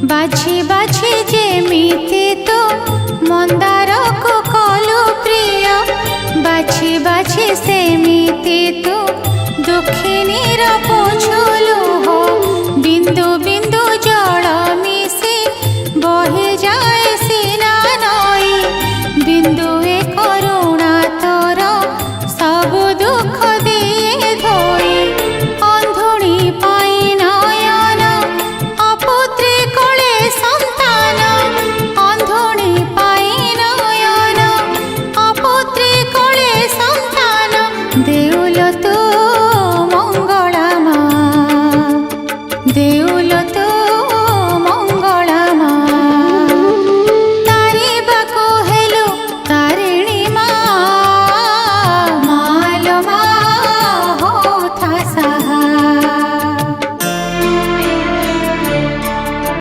বাছি বাছি যেমিতি তো মন্দারକୁ କଲୁ ପ୍ରିୟ ବାଛି ବାଛି ସେମିତି ତୁ ଦୁଃଖିନୀର ପୋଛୁଲୁ ହୋ ବିନ୍ଦୁ ବିନ୍ଦୁ ଜଳ